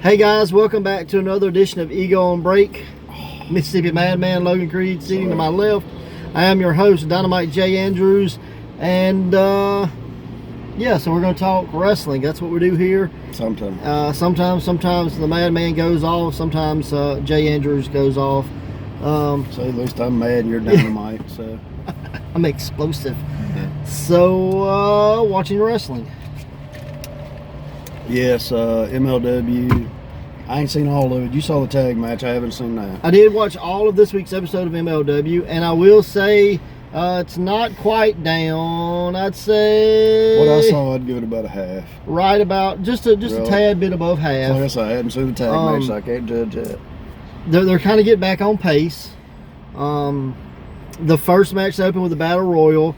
Hey guys, welcome back to another edition of Ego on Break. Mississippi Madman Logan Creed sitting to my left. I am your host, Dynamite J. Andrews, and yeah, so we're going to talk wrestling. That's what we do here. Sometimes the Madman goes off. Sometimes J. Andrews goes off. So at least I'm mad and you're Dynamite. So I'm explosive. So watching wrestling. Yes, MLW. I ain't seen all of it. You saw the tag match. I haven't seen that. I did watch all of this week's episode of MLW, and I will say it's not quite down. I'd say What I saw, I'd give it about a half. Right about just a tad bit above half. Like I said, I hadn't seen the tag match, so I can't judge that. They're kind of getting back on pace. The first match opened with a battle royal.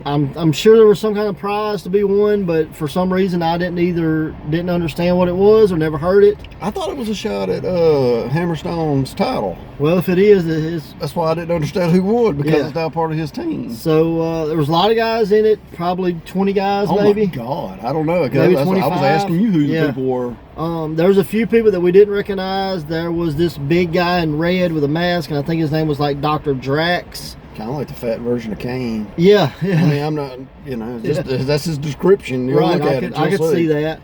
I'm sure there was some kind of prize to be won, but for some reason I didn't understand what it was or never heard it. I thought it was a shot at Hammerstone's title. Well, if it is, that's why I didn't understand who won, because it's now part of his team. So there was a lot of guys in it, probably 20 guys maybe. Oh my God, I don't know. Maybe 25. I was asking you who the people were. There was a few people that we didn't recognize. There was this big guy in red with a mask, and I think his name was like Dr. Drax. Kind of like the fat version of Kane. Yeah. I mean, I'm not, that's his description. You right, I could see that.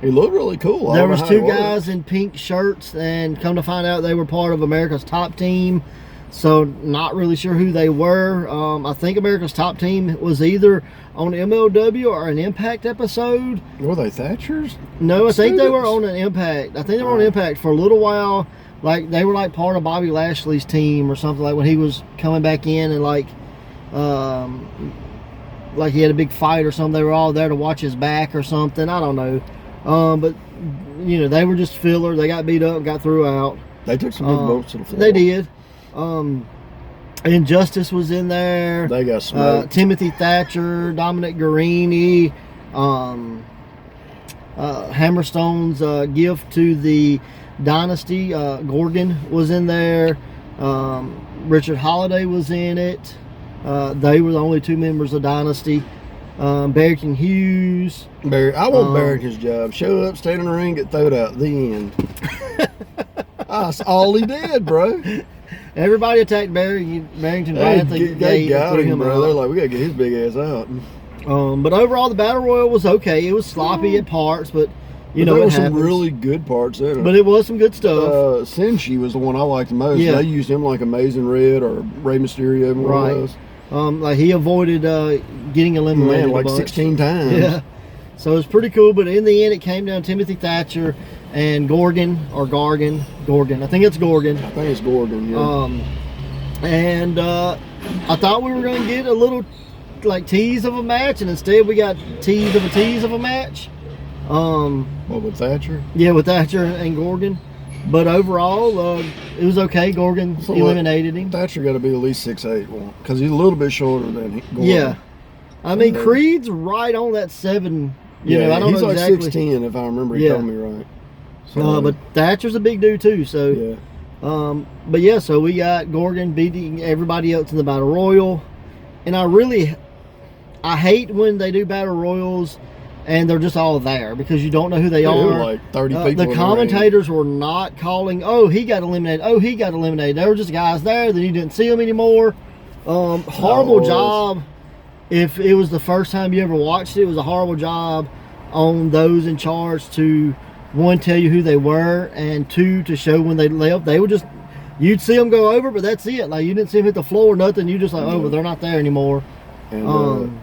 He looked really cool. There was two guys in pink shirts, and come to find out they were part of America's Top Team. So not really sure who they were. I think America's Top Team was either on MLW or an Impact episode. Were they Thatchers? No, I think they were on an Impact. I think they were on Impact for a little while. Like they were like part of Bobby Lashley's team or something, like when he was coming back in and like he had a big fight or something. They were all there to watch his back or something. I don't know. But you know, they were just filler. They got beat up, got threw out. They took some big bumps to the floor. They did. Injustice was in there. They got smoked. Timothy Thatcher, Dominic Guarini, Hammerstone's gift to the Dynasty, Gorgon was in there. Richard Holiday was in it. They were the only two members of Dynasty. Barrington Hughes. I want Barrington's job. Show up, stand in the ring, get thrown out. The end. That's all he did, bro. Everybody attacked Barrington. They got him, bro. They're like, we gotta get his big ass out. But overall, the battle royal was okay. It was sloppy at parts, but there were some really good parts in it. But it was some good stuff. Senshi was the one I liked the most. Yeah. They used him like Amazing Red or Rey Mysterio. Right. Like he avoided getting eliminated like 16 times. Yeah. So it was pretty cool. But in the end, it came down to Timothy Thatcher and Gorgon. I think it's Gorgon. I think it's Gorgon. Yeah. And I thought we were going to get a little like tease of a match, and instead we got tease of a match. What, with Thatcher? Yeah, with Thatcher and Gorgon. But overall, it was okay. Gorgon eliminated him. Thatcher got to be at least 6'8", because he's a little bit shorter than Gorgon. Yeah. I mean, Creed's right on that 7. I don't know exactly. He's like 6'10", if I remember. He told me right. So, but Thatcher's a big dude too. So, yeah. But yeah, so we got Gorgon beating everybody else in the battle royal, and I hate when they do battle royals and they're just all there because you don't know who they are. There were like 30 people. The commentators were not calling, oh, he got eliminated. Oh, he got eliminated. They were just guys there that you didn't see them anymore. Horrible job. If it was the first time you ever watched it, it was a horrible job on those in charge to, one, tell you who they were, and two, to show when they left. They would just, you'd see them go over, but that's it. Like, you didn't see them hit the floor or nothing. You just like, oh, but they're not there anymore. And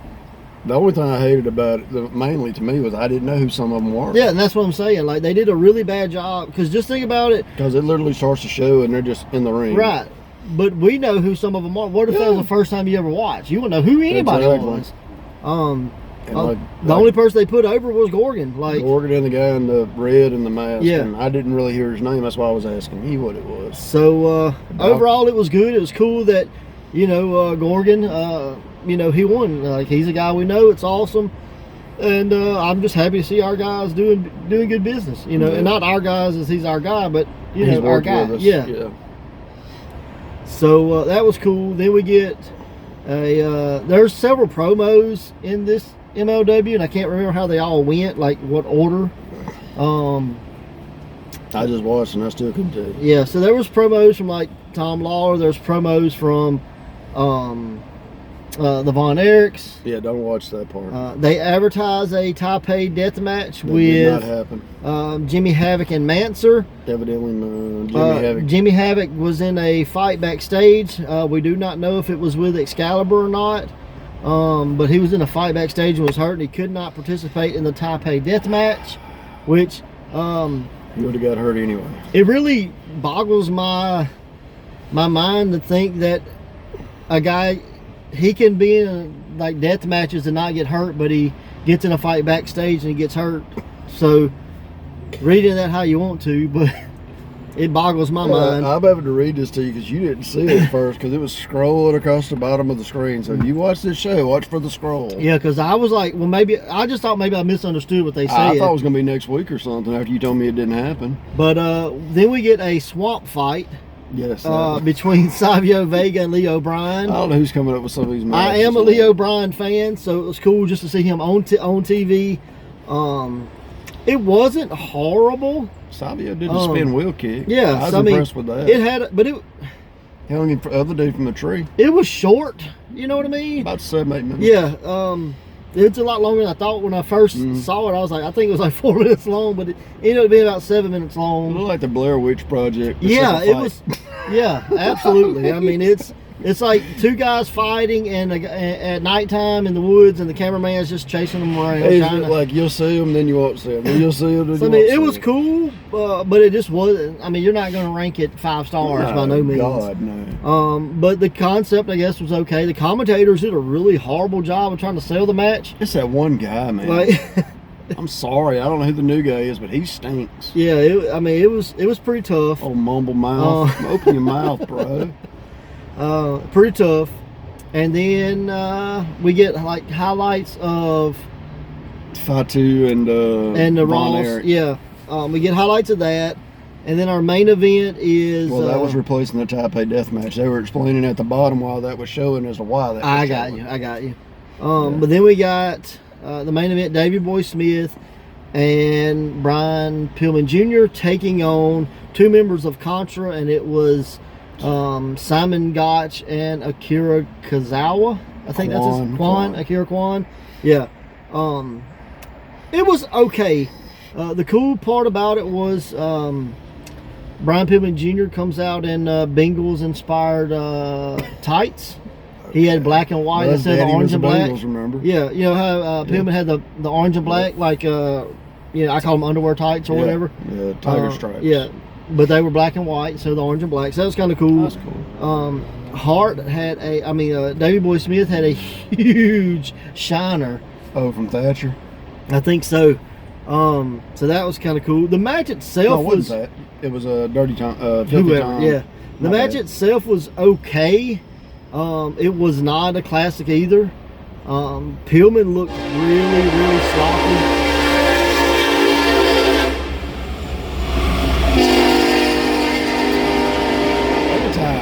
the only thing I hated about it, mainly to me, was I didn't know who some of them were. Yeah, and that's what I'm saying. Like, they did a really bad job. Because just think about it. Because it literally starts the show and they're just in the ring. Right. But we know who some of them are. What if that was the first time you ever watched? You wouldn't know who anybody was. The only person they put over was Gorgon. Gorgon and the guy in the red and the mask. Yeah. And I didn't really hear his name. That's why I was asking you what it was. So, overall, it was good. It was cool that, Gorgon, he won. Like, he's a guy we know. It's awesome. And I'm just happy to see our guys doing good business. And not our guys as he's our guy, but, our guy. Yeah. So that was cool. Then we get there's several promos in this MLW, and I can't remember how they all went, like what order. I just watched and I still couldn't tell you. Yeah, so there was promos from like Tom Lawler. There's promos from the Von Erichs. Yeah, don't watch that part. They advertise a Taipei death match That did not with happen. Jimmy Havoc and Manser. Evidently, Jimmy Havoc. Jimmy Havoc was in a fight backstage. We do not know if it was with Excalibur or not, but he was in a fight backstage and was hurt, and he could not participate in the Taipei death match, which He would have got hurt anyway. it really boggles my mind to think that a guy, he can be in like death matches and not get hurt, but he gets in a fight backstage and he gets hurt. So read that how you want to, but it boggles my mind. I'm having to read this to you because you didn't see it first because it was scrolling across the bottom of the screen. So if you watch this show, watch for the scroll. Yeah, because I was like, well, maybe I just thought maybe I misunderstood what they said. I thought it was going to be next week or something after you told me it didn't happen. But then we get a swamp fight. Yes. Between Savio Vega and Leo Bryan. I don't know who's coming up with some of these matches. I am a Leo Bryan fan, so it was cool just to see him on TV. It wasn't horrible. Savio did the spin wheel kick. Yeah, I was so, impressed with that. It had, but it hung him for the other dude from the tree. it was short. You know what I mean? About 7-8 minutes. Yeah. It's a lot longer than I thought when I first saw it. I was like, I think it was like 4 minutes long, but it ended up being about 7 minutes It long. looked like the Blair Witch Project. Yeah, it was. Yeah, absolutely. I mean, it's like two guys fighting and at nighttime in the woods, and the cameraman's just chasing them around. It's like you'll see them, then you won't see them. You'll see them, then So, you I mean, won't it see was them. cool, but it just wasn't. I mean, you're not going to rank it 5 stars by no means. God, no. But the concept, I guess, was okay. The commentators did a really horrible job of trying to sell the match. It's that one guy, man. Like, I'm sorry, I don't know who the new guy is, but he stinks. yeah, it was pretty tough. Oh, mumble mouth. Open your mouth, bro. Pretty tough. And then we get like highlights of Fatu and the Von Ross. Erich. Yeah, we get highlights of that. And then our main event is. Well, that was replacing the Taipei death match. They were explaining at the bottom while that was showing as to why that was I got showing. you. But then we got the main event: Davey Boy Smith and Brian Pillman Jr. taking on 2 members of Contra, and it was Simon Gotch and Akira Kazawa. I think that's his Kwan. Akira Kwan. Yeah. It was okay. The cool part about it was Brian Pillman Jr. comes out in Bengals inspired tights. He had black and white instead of orange and black. Bengals, remember? Yeah, you know how Pillman had the orange and black, like I call them underwear tights or whatever. Yeah, tiger stripes. Yeah, but they were black and white, so the orange and black. So that was kind of cool. That's cool. Hart had Davey Boy Smith had a huge shiner. Oh, from Thatcher? I think so. So that was kind of cool. The match itself No, it wasn't that. It was a Dirty Tom. Filthy whoever. Tom. Yeah, the My match bad. itself was okay. It was not a classic either. Pillman looked really, really sloppy. Every time.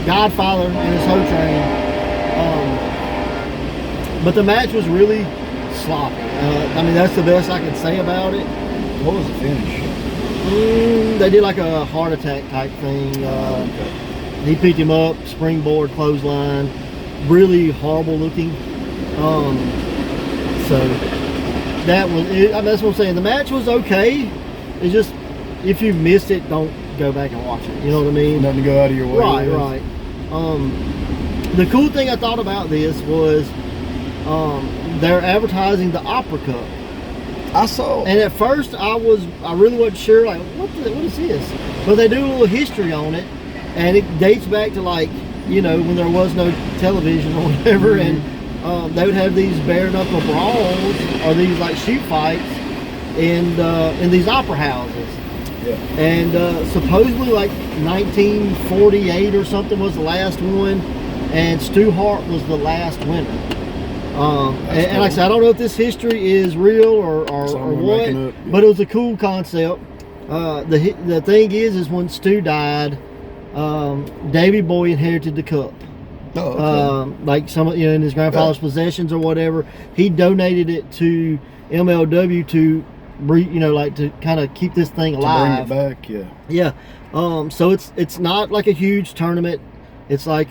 Godfather and his whole train. But the match was really sloppy. I mean, that's the best I can say about it. What was the finish? They did like a heart attack type thing. He picked him up, springboard, clothesline. Really horrible looking. So that was it. I mean, that's what I'm saying. The match was okay. It's just, if you missed it, don't go back and watch it. You know what I mean? Nothing to go out of your way. Right, with. right. The cool thing I thought about this was they're advertising the Opera Cup. I saw. And at first I really wasn't sure, like, what is this? But they do a little history on it, and it dates back to, like, when there was no television or whatever, and they would have these bare knuckle brawls or these like shoot fights in these opera houses. Yeah. And supposedly like 1948 or something was the last one, and Stu Hart was the last winner. And like I said, I don't know if this history is real or what, but it was a cool concept. The thing is when Stu died, Davey Boy inherited the cup. Oh, okay. Like some in his grandfather's possessions or whatever. He donated it to MLW to like to kind of keep this thing alive. To bring it back, yeah. Yeah. So it's not like a huge tournament. It's like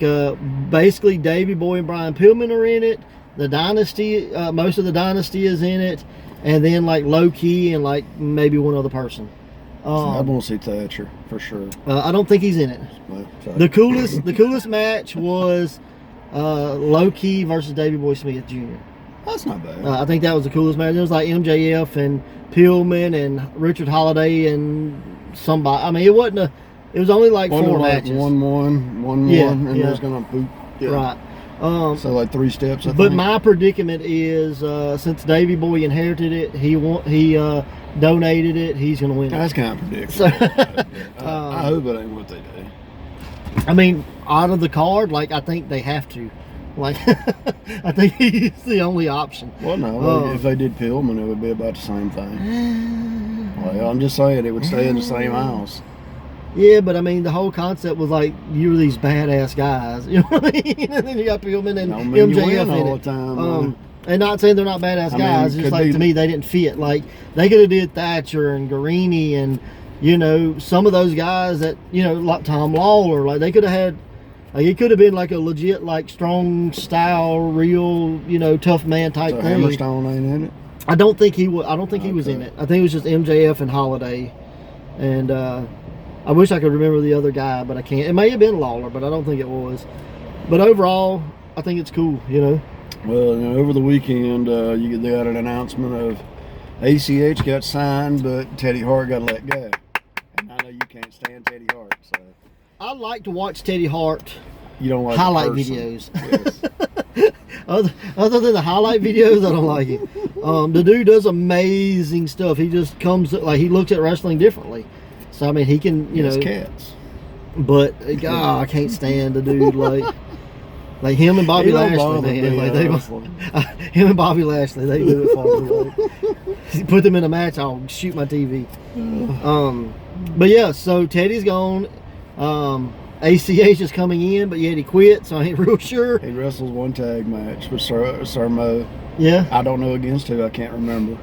basically Davey Boy and Brian Pillman are in it. The Dynasty, most of the Dynasty is in it, and then like Low Key and like maybe one other person. I want to see Thatcher for sure. I don't think he's in it. The coolest match was Low Key versus Davey Boy Smith Jr. That's not bad. I think that was the coolest match. It was like MJF and Pillman and Richard Holiday and somebody. I mean, it was only like four matches. 1-1, and it was gonna boot. Yeah. Right. So like 3 steps. I but think. my predicament is since Davey Boy inherited it, he donated it. He's gonna win. That's kind of predictable. So, I hope it ain't what they do. I mean, out of the card, like I think they have to. Like, I think he's the only option. Well, no. If they did Pillman, it would be about the same thing. Well, I'm just saying it would stay in the same house. Yeah, but I mean, the whole concept was like you were these badass guys, you know what I mean? And then you got Pillman and MJF in all it. the time. And not saying they're not badass guys, just like to me they didn't fit. Like they could have did Thatcher and Guarini and some of those guys that like Tom Lawler, like they could have had. Like it could have been like a legit, like strong style, real, tough man type thing. Hammerstone ain't in it. I don't think he was. I don't think he was in it. I think it was just MJF and Holiday, and I wish I could remember the other guy, but I can't. It may have been Lawler, but I don't think it was. But overall, I think it's cool. Well, over the weekend, they got an announcement of ACH got signed, but Teddy Hart got let go. And I know you can't stand Teddy Hart, so. I like to watch Teddy Hart. You don't like highlight videos. Yes. other than the highlight videos, I don't like him. The dude does amazing stuff. He just comes like he looks at wrestling differently. So I mean, he can cats. But I can't stand the dude like him and Bobby Lashley, man. Like him and Bobby Lashley, they do it for me. Like, put them in a match, I'll shoot my TV. But yeah, so Teddy's gone. ACH is coming in, but yet he quit, so I ain't real sure. He wrestles one tag match with Sermo. Yeah. I don't know against who, I can't remember.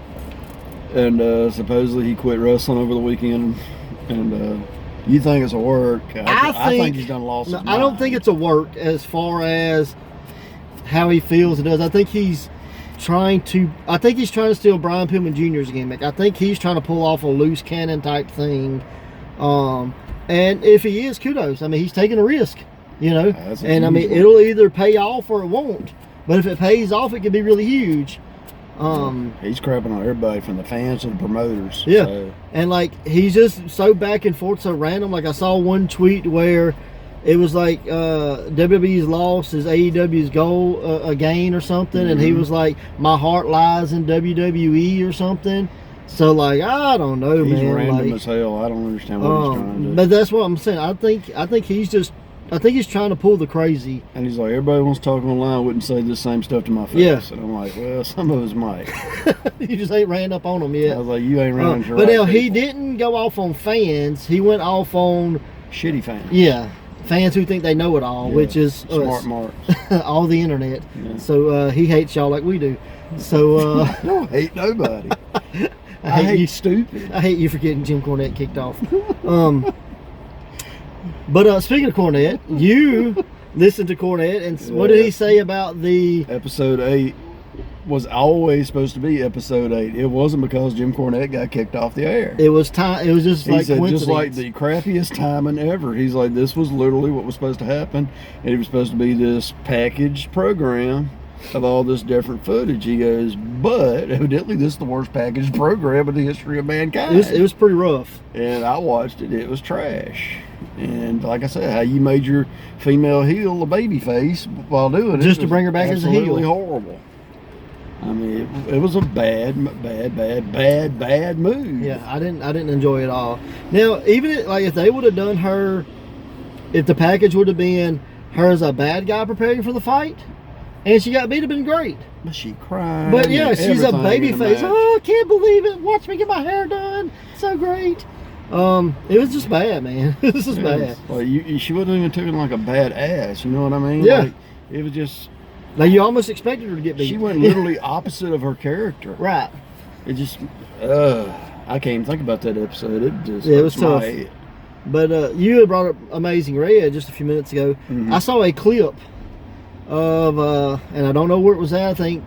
And supposedly he quit wrestling over the weekend. And you think it's a work? I think he's done lost his mind. I don't think it's a work as far as how he feels it does. I think he's trying to steal Brian Pillman Jr.'s gimmick. I think he's trying to pull off a loose cannon type thing. And if he is, kudos. I mean, he's taking a risk, And I mean, it'll either pay off or it won't. But if it pays off, it could be really huge. He's crapping on everybody from the fans to the promoters. Yeah. So. And like he's just so back and forth, so random. Like I saw one tweet where it was like WWE's loss is AEW's goal again or something, and he was like, "My heart lies in WWE" or something. So like I don't know, he's man. He's random like, as hell. I don't understand what he's trying to do. But that's what I'm saying. I think he's trying to pull the crazy. And he's like, everybody wants to talk online, wouldn't say the same stuff to my face. Yeah. And I'm like, well, some of us might. You just ain't ran up on them yet. I was like, you ain't ran into But right now he people. didn't go off on fans. He went off on shitty fans. Yeah. Fans who think they know it all, which is smart marks. all the internet. Yeah. So he hates y'all like we do. So I don't hate nobody. I hate you stupid. I hate you for getting Jim Cornette kicked off. But speaking of Cornette, you listened to Cornette, and what did he say about the episode 8? Was always supposed to be episode 8. It wasn't because Jim Cornette got kicked off the air. It was time. It was just he like said, coincidence. just like the crappiest timing ever. He's like, this was literally what was supposed to happen, and it was supposed to be this packaged program of all this different footage. He goes, but evidently this is the worst packaged program in the history of mankind. It was pretty rough. And I watched it. It was trash. And like I said, how you made your female heel a baby face while doing it. Just to bring her back as a heel. Absolutely horrible. I mean, it was a bad move. Yeah, I didn't enjoy it at all. Now, even if they would have done her, if the package would have been her as a bad guy preparing for the fight, and she got beat, it'd been great. But she cried. But yeah, she's a baby face. Match. Oh, I can't believe it. Watch me get my hair done. So great. It was just bad, man. It was just bad. Like she wasn't even taking like a bad ass. You know what I mean? Yeah. Like, it was just. Like you almost expected her to get beat. She went literally opposite of her character. Right. It just, I can't even think about that episode. It just Yeah, it was hurts my tough. head. But you had brought up Amazing Red just a few minutes ago. Mhm. I saw a clip of, and I don't know where it was at. I think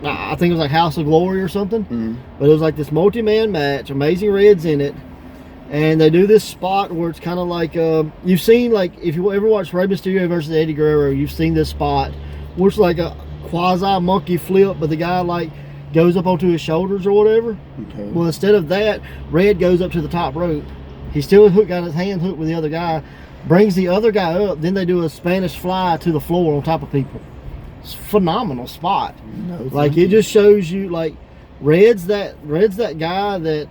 it was like House of Glory or something. Mhm. But it was like this multi-man match. Amazing Red's in it. And they do this spot where it's kind of like, you've seen, like, if you ever watch Rey Mysterio versus Eddie Guerrero, you've seen this spot where it's like a quasi-monkey flip, but the guy, like, goes up onto his shoulders or whatever. Okay. Well, instead of that, Red goes up to the top rope. He's still got his hand hooked with the other guy, brings the other guy up, then they do a Spanish fly to the floor on top of people. It's a phenomenal spot. No, Like, thank it you. just shows you, like, Red's that guy that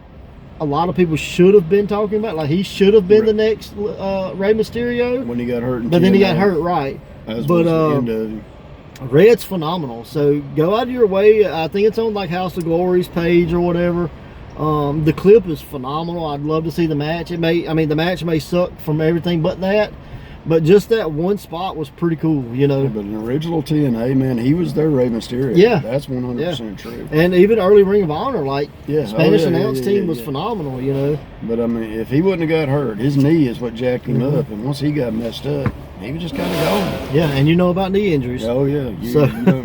a lot of people should have been talking about. Like, he should have been the next Rey Mysterio, when he got hurt, but then he got hurt, right? That But was the end of him. Red's phenomenal. So go out of your way. I think it's on like House of Glory's page or whatever. The clip is phenomenal. I'd love to see the match. The match may suck from everything but that, but just that one spot was pretty cool, you know. But an original TNA, man, he was their Rey Mysterio. Yeah. That's 100% true. And even early Ring of Honor, like Yeah. Spanish Oh, yeah, announce yeah, team yeah, was yeah. phenomenal, you know. But I mean, if he wouldn't have got hurt, his knee is what jacked him Mhm. up. And once he got messed up, he was just kind of gone. Yeah, and you know about knee injuries. Oh yeah. So- You know,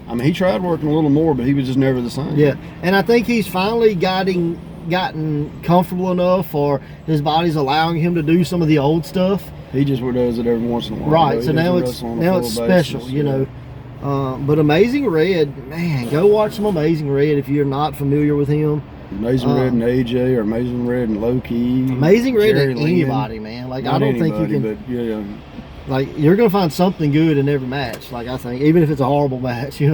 I mean, he tried working a little more, but he was just never the same. Yeah, and I think he's finally gotten comfortable enough, or his body's allowing him to do some of the old stuff. He just does it every once in a while. Right, He so now doesn't it's wrestle on a full special, basis, you yeah. know. But Amazing Red, man, go watch some Amazing Red if you're not familiar with him. Amazing Red and AJ, or Amazing Red and Low-Key. Amazing Red Jerry and Lynn. anybody, man. Like, Not I don't think you anybody, can. But yeah, Like, you're gonna find something good in every match. Like, I think, even if it's a horrible match, you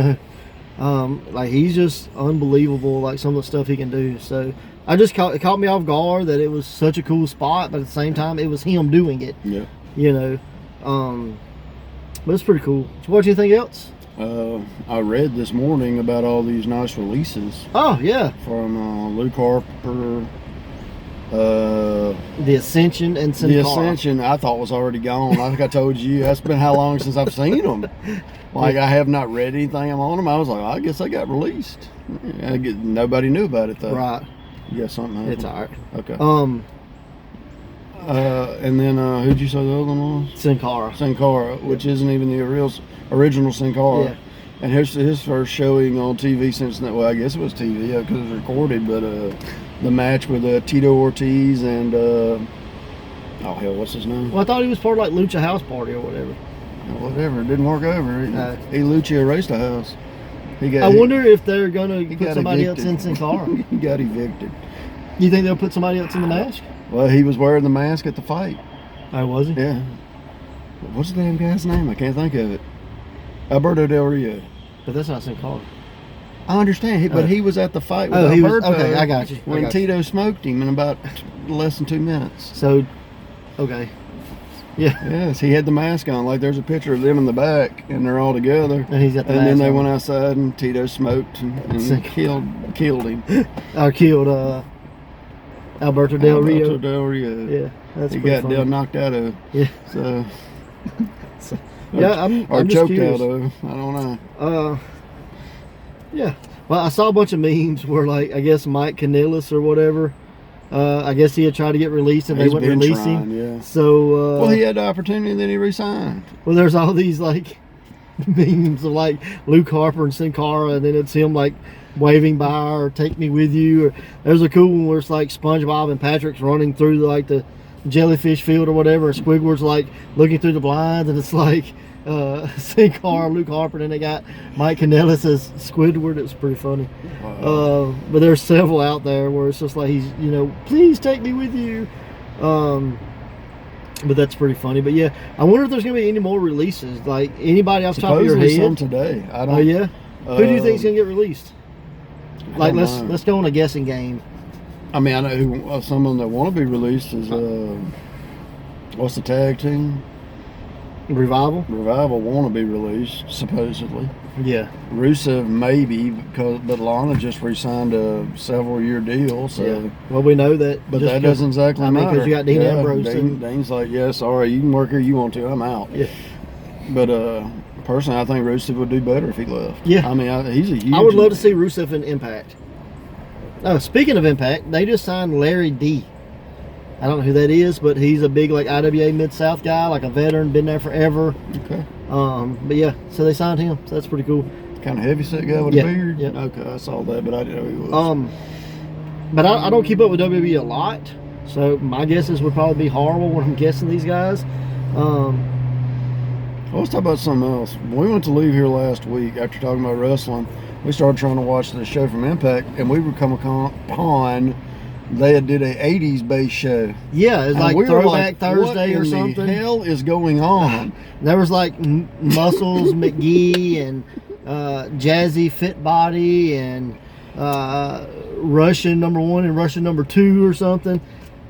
know. Like, he's just unbelievable. Like, some of the stuff he can do. So it caught me off guard that it was such a cool spot, but at the same time, it was him doing it. yeah. You know. But it's pretty cool. Did you watch anything else? I read this morning about all these nice releases Oh yeah, from Luke Harper. the Ascension and Sin The Cara. Ascension, I thought was already gone. Like I told you, that's been how long since I've seen them. Like, I have not read anything on them. I was like, I guess they got released. Nobody knew about it though. Right. Yeah, something happened. It's alright. Okay. Um, And then who'd you say the other one was? Sin Cara. Sin Cara, which isn't even the original Sin Cara. Yeah. And his first showing on TV since that. Well, I guess it was TV because it was recorded. But the match with Tito Ortiz and oh hell, what's his name? Well, I thought he was part of like Lucha House Party or whatever. Whatever, it didn't work over. He Lucha erased the house. I wonder if they're gonna put got somebody else evicted. in Sin Cara. He got evicted. You think they'll put somebody else in the match? Well, he was wearing the mask at the fight. Oh, was he? Yeah. What's the damn guy's name? I can't think of it. Alberto Del Rio. But that's not Sin Cara. I understand, but he was at the fight with Oh, he was- Alberto. okay, I got you. When Tito smoked him in about less than 2 minutes. So, okay. Yeah. Yes, he had the mask on. Like, there's a picture of them in the back, and they're all together. And he's got the And then mask they on. went outside, and Tito smoked and Sick. killed him. I killed Alberto Del Rio. Alberto Del Rio. Yeah, that's He pretty got funny. Del knocked out of. Yeah. So. Yeah, I'm or just choked curious. out of. I don't know. Yeah. Well, I saw a bunch of memes where, like, I guess Mike Kanellis or whatever, I guess he had tried to get released and they He's wouldn't been release trying, him. yeah. So, Well, he had the opportunity, and then he resigned. well, there's all these, like, memes of, like, Luke Harper and Sin Cara, and then it's him, like, waving by or take me with you. Or there's a cool one where it's, like, SpongeBob and Patrick's running through, like, the jellyfish field or whatever, and Squidward's, like, looking through the blinds, and it's, like, Sin Cara, Luke Harper, and then they got Mike Kanellis as Squidward. It's pretty funny. But there's several out there where it's just like he's, you know, please take me with you. But that's pretty funny. But yeah, I wonder if there's gonna be any more releases. Like anybody off the top of your Supposedly some head? today. I don't. Oh yeah. Who do you think's gonna get released? Like don't know. let's go on a guessing game. I mean, I know who, some of them that want to be released is what's the tag team? Revival. Revival want to be released supposedly. Yeah. Rusev maybe but Lana just re-signed a several-year deal. So, Yeah. Well, we know that. but just that doesn't exactly I mean, matter. because you got Dean Ambrose. and, Dean's like, yeah, sorry, you can work here you want to. I'm out. yeah. But personally, I think Rusev would do better if he left. Yeah. I mean, he's a huge. I would love to see Rusev in Impact. Oh, speaking of Impact, they just signed Larry D. I don't know who that is, but he's a big like IWA Mid-South guy, like a veteran, been there forever. Okay. But yeah, so they signed him. So that's pretty cool. Kind of heavy set guy with Yeah, a beard. yeah. Okay, I saw that, but I didn't know who he was. But I don't keep up with WWE a lot, so my guesses would probably be horrible when I'm guessing these guys. Let's talk about something else. When we went to leave here last week after talking about wrestling, we started trying to watch the show from Impact, and we would come upon they had did a 80s based show. Yeah, it's like we Throwback Thursday or what something. What the hell is going on? There was like Muscles McGee and Jazzy Fit Body and Russian #1 and Russian #2 or something.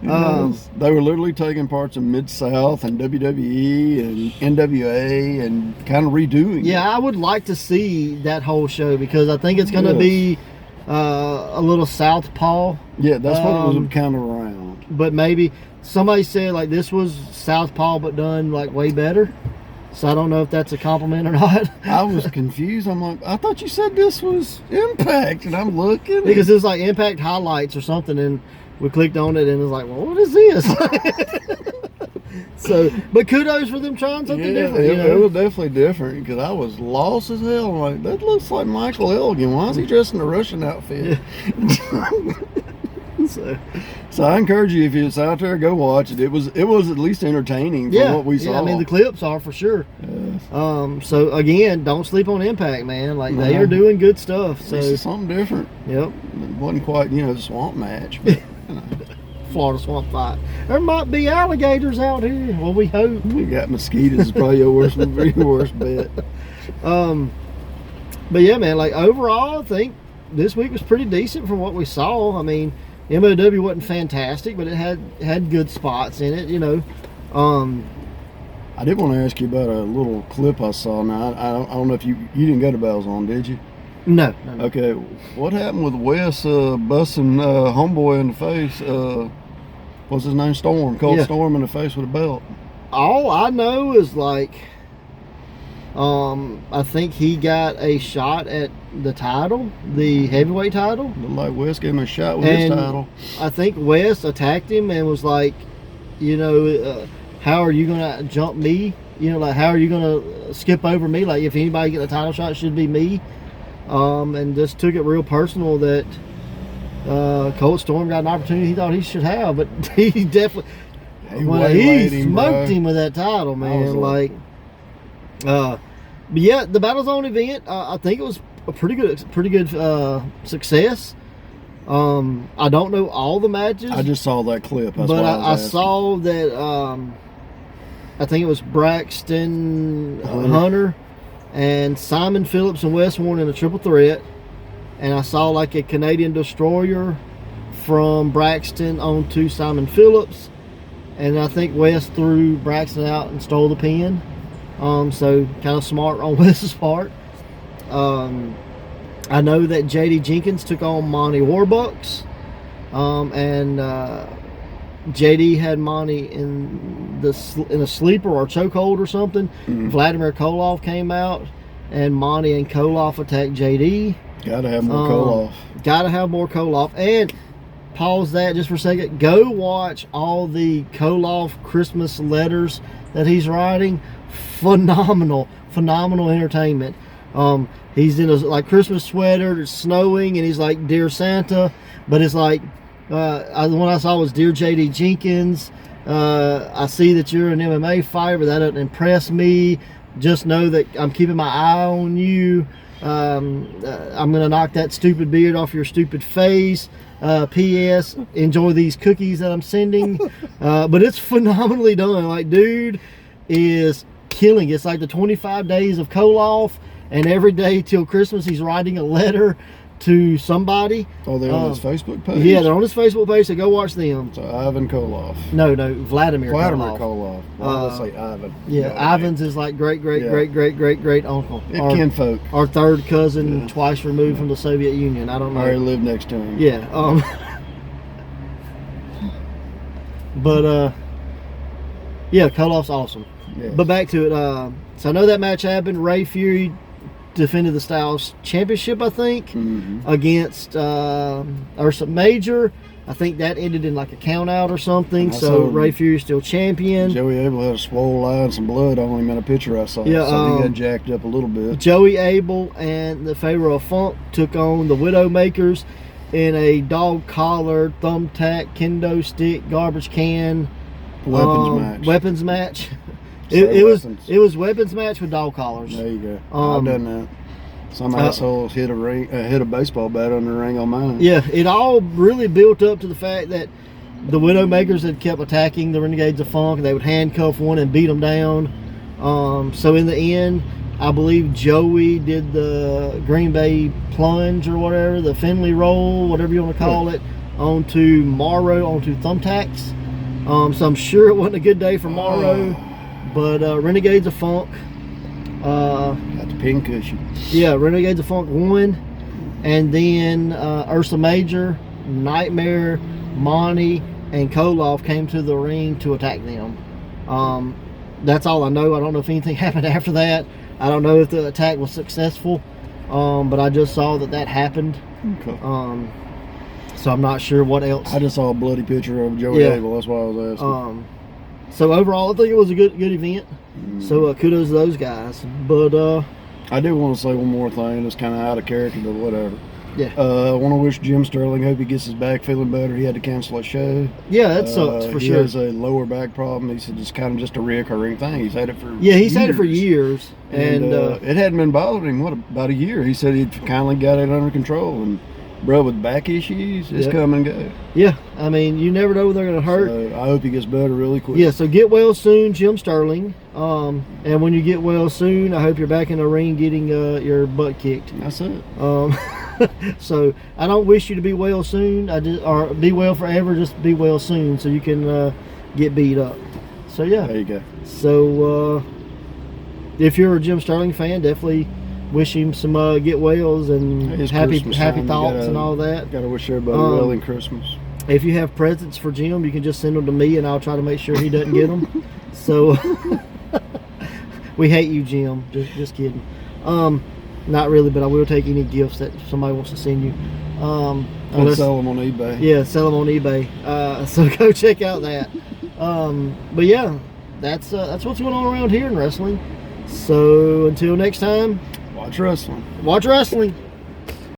They were literally taking parts of Mid-South and WWE and NWA and kind of redoing it. I would like to see that whole show because I think it's going to be a little Southpaw. Yeah, that's what it was kind of around. But maybe somebody said like this was Southpaw but done like way better. So I don't know if that's a compliment or not. I was confused. I'm like, I thought you said this was Impact, and I'm looking because it was like Impact highlights or something, and we clicked on it, and it was like, well, what is this? So, but kudos for them trying something different. It was definitely different because I was lost as hell. I'm like, that looks like Michael Elgin. Why is he dressed in a Russian outfit? Yeah. So I encourage you, if it's out there, go watch it. It was at least entertaining for what we saw. Yeah, I mean the clips are for sure. Yes. So again, don't sleep on Impact, man. Like they are doing good stuff. So this is something different. Yep. It wasn't quite, the swamp match, but Florida swamp fight. There might be alligators out here. Well, we hope. We got mosquitoes. Is probably your worst bet. But yeah, man. Like overall, I think this week was pretty decent from what we saw. I mean, MOW wasn't fantastic, but it had good spots in it. I did want to ask you about a little clip I saw. Now I don't know if you didn't go to Bell's on, did you? No. Okay, what happened with Wes busting homeboy in the face? What's his name? Storm. Storm in the face with a belt. All I know is like, I think he got a shot at the title, the heavyweight title. Looked like Wes gave him a shot with his title. I think Wes attacked him and was like, how are you gonna jump me? Like how are you gonna skip over me? Like if anybody get a title shot, it should be me. And just took it real personal that Colt Storm got an opportunity he thought he should have, but he definitely he smoked him with that title, man. But yeah, the Battle Zone event, I think it was a pretty good success. I don't know all the matches. I just saw that clip. That's but I saw that I think it was Braxton Hunter and Simon Phillips and Wes Warren in a triple threat. And I saw like a Canadian Destroyer from Braxton onto Simon Phillips. And I think Wes threw Braxton out and stole the pin. So kind of smart on Wes's part. I know that JD Jenkins took on Monty Warbucks. And JD had Monty in a sleeper or chokehold or something. Vladimir Koloff came out, and Monty and Koloff attacked JD. Gotta have more Koloff. Gotta have more Koloff. And pause that just for a second. Go watch all the Koloff Christmas letters that he's writing. Phenomenal entertainment. He's in a Christmas sweater. It's snowing, and he's like, "Dear Santa," but it's like. The one I saw was Dear JD Jenkins. I see that you're an MMA fighter, but that doesn't impress me. Just know that I'm keeping my eye on you. I'm going to knock that stupid beard off your stupid face. P.S. Enjoy these cookies that I'm sending. But it's phenomenally done. Like, dude is killing. It's like the 25 days of Koloff, and every day till Christmas he's writing a letter to somebody. Oh, they're on his Facebook page? Yeah, they're on his Facebook page, so go watch them. So Ivan Koloff. No, Vladimir Koloff. Well, let's say Ivan. Yeah, Ivan's is like great uncle. Or kinfolk. Our third cousin, twice removed from the Soviet Union. I don't know. Or he lived next to him. Yeah. But yeah, Koloff's awesome. Yes. But back to it. So I know that match happened. Ray Fury defended the Styles Championship, I think, Mm-hmm. against Ursa Major. I think that ended in like a count out or something. And I So saw Ray Fury's still champion. Joey Abel had a swole eye and some blood on him in a picture I saw. Yeah, So he got jacked up a little bit. Joey Abel and the Pharaoh of Funk took on the Widowmakers in a dog collar, thumbtack, kendo stick, garbage can Weapons match. It was Weapons. weapons match with dog collars. There you go. I've done that. Some asshole hit a baseball bat on the ring on mine. Yeah, it all really built up to the fact that the Widowmakers had kept attacking the Renegades of Funk. They would handcuff one and beat them down. So in the end, I believe Joey did the Green Bay plunge or whatever, the Finley roll, whatever you want to call it, onto Morrow, onto thumbtacks. So I'm sure it wasn't a good day for Morrow. But Renegades of Funk, Got the pin cushion. yeah, Renegades of Funk won. And then Ursa Major, Nightmare, Monty, and Koloff came to the ring to attack them. That's all I know. I don't know if anything happened after that. I don't know if the attack was successful. But I just saw that happened. Okay. So I'm not sure what else. I just saw a bloody picture of Joey Yeah. Abel. That's why I was asking. So overall, I think it was a good event. So kudos to those guys. But I do want to say one more thing. It's kind of out of character, but whatever. yeah, I want to wish Jim Sterling. Hope he gets his back feeling better. He had to cancel a show. yeah, that sucks for he sure. has a lower back problem. He said it's kind of just a reoccurring thing. He's had it for He's had it for years, and it hadn't been bothering him. What, about a year? He said he'd kindly got it under control. And bro, with back issues, it's Yep. come and go. yeah, I mean, you never know when they're going to hurt. So I hope he gets better really quick. Yeah, so get well soon, Jim Sterling. And when you get well soon, I hope you're back in the ring getting your butt kicked. That's it. So I don't wish you to be well soon. Or be well forever. Just be well soon, so you can get beat up. So yeah. There you go. So if you're a Jim Sterling fan, definitely wish him some get wells and It's happy Christmas happy time. thoughts and all that. Got to wish everybody well in Christmas. If you have presents for Jim, you can just send them to me, and I'll try to make sure he doesn't get them. So we hate you, Jim. Just kidding. Not really, but I will take any gifts that somebody wants to send you. I'll sell them on eBay. Yeah, sell them on eBay. So go check out that. But yeah, that's what's going on around here in wrestling. So until next time, Watch wrestling. watch wrestling.